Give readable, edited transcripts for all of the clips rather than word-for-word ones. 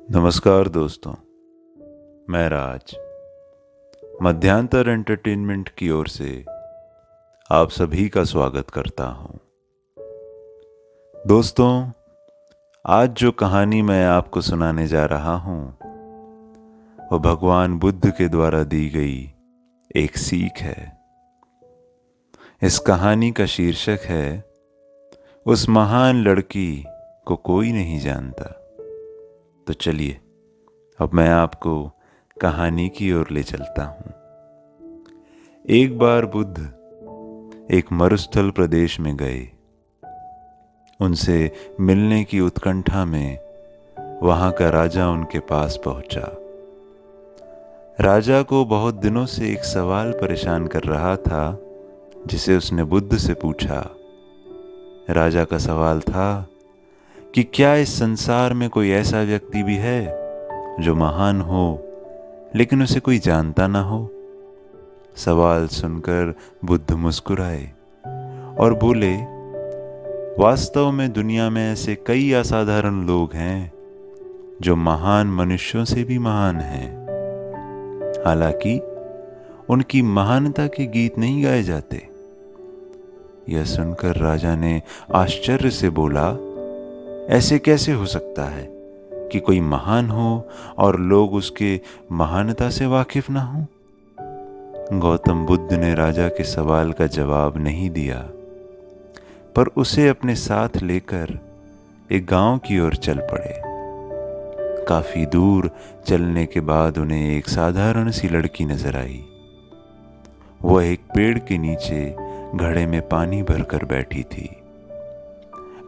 नमस्कार दोस्तों, मैं राज मध्यांतर एंटरटेनमेंट की ओर से आप सभी का स्वागत करता हूं। दोस्तों, आज जो कहानी मैं आपको सुनाने जा रहा हूं वो भगवान बुद्ध के द्वारा दी गई एक सीख है। इस कहानी का शीर्षक है उस महान लड़की को कोई नहीं जानता। तो चलिए अब मैं आपको कहानी की ओर ले चलता हूं। एक बार बुद्ध एक मरुस्थल प्रदेश में गए। उनसे मिलने की उत्कंठा में वहां का राजा उनके पास पहुंचा। राजा को बहुत दिनों से एक सवाल परेशान कर रहा था, जिसे उसने बुद्ध से पूछा। राजा का सवाल था कि क्या इस संसार में कोई ऐसा व्यक्ति भी है जो महान हो लेकिन उसे कोई जानता ना हो। सवाल सुनकर बुद्ध मुस्कुराए और बोले, वास्तव में दुनिया में ऐसे कई असाधारण लोग हैं जो महान मनुष्यों से भी महान हैं। हालांकि उनकी महानता के गीत नहीं गाए जाते। यह सुनकर राजा ने आश्चर्य से बोला, ऐसे कैसे हो सकता है कि कोई महान हो और लोग उसके महानता से वाकिफ ना हो। गौतम बुद्ध ने राजा के सवाल का जवाब नहीं दिया, पर उसे अपने साथ लेकर एक गांव की ओर चल पड़े। काफी दूर चलने के बाद उन्हें एक साधारण सी लड़की नजर आई। वह एक पेड़ के नीचे घड़े में पानी भरकर बैठी थी।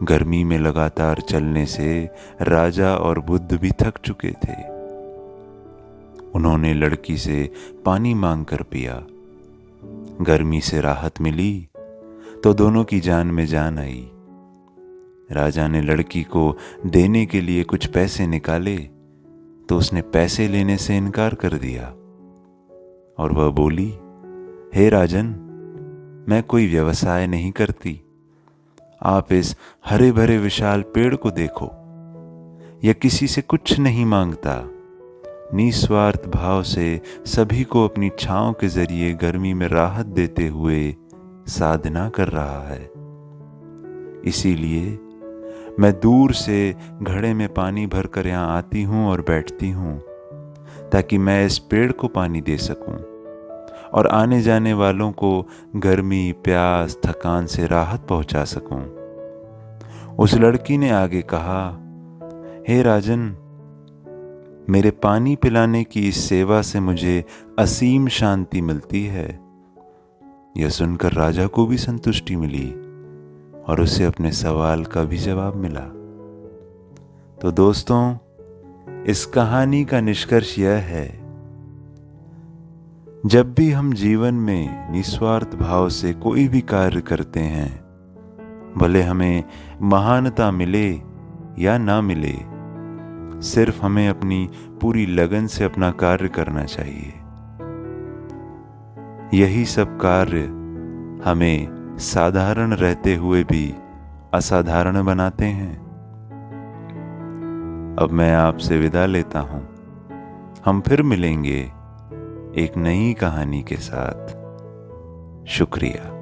गर्मी में लगातार चलने से राजा और बुद्ध भी थक चुके थे। उन्होंने लड़की से पानी मांगकर पिया। गर्मी से राहत मिली तो दोनों की जान में जान आई। राजा ने लड़की को देने के लिए कुछ पैसे निकाले तो उसने पैसे लेने से इनकार कर दिया और वह बोली, हे राजन, मैं कोई व्यवसाय नहीं करती। आप इस हरे भरे विशाल पेड़ को देखो। यह किसी से कुछ नहीं मांगता। निस्वार्थ भाव से सभी को अपनी छांव के जरिए गर्मी में राहत देते हुए साधना कर रहा है। इसीलिए मैं दूर से घड़े में पानी भरकर यहाँ आती हूँ और बैठती हूँ, ताकि मैं इस पेड़ को पानी दे सकूं और आने जाने वालों को गर्मी, प्यास, थकान से राहत पहुंचा सकूं। उस लड़की ने आगे कहा, हे राजन, मेरे पानी पिलाने की इस सेवा से मुझे असीम शांति मिलती है। यह सुनकर राजा को भी संतुष्टि मिली और उसे अपने सवाल का भी जवाब मिला। तो दोस्तों, इस कहानी का निष्कर्ष यह है, जब भी हम जीवन में निस्वार्थ भाव से कोई भी कार्य करते हैं, भले हमें महानता मिले या ना मिले, सिर्फ हमें अपनी पूरी लगन से अपना कार्य करना चाहिए। यही सब कार्य हमें साधारण रहते हुए भी असाधारण बनाते हैं। अब मैं आपसे विदा लेता हूं। हम फिर मिलेंगे एक नई कहानी के साथ। शुक्रिया।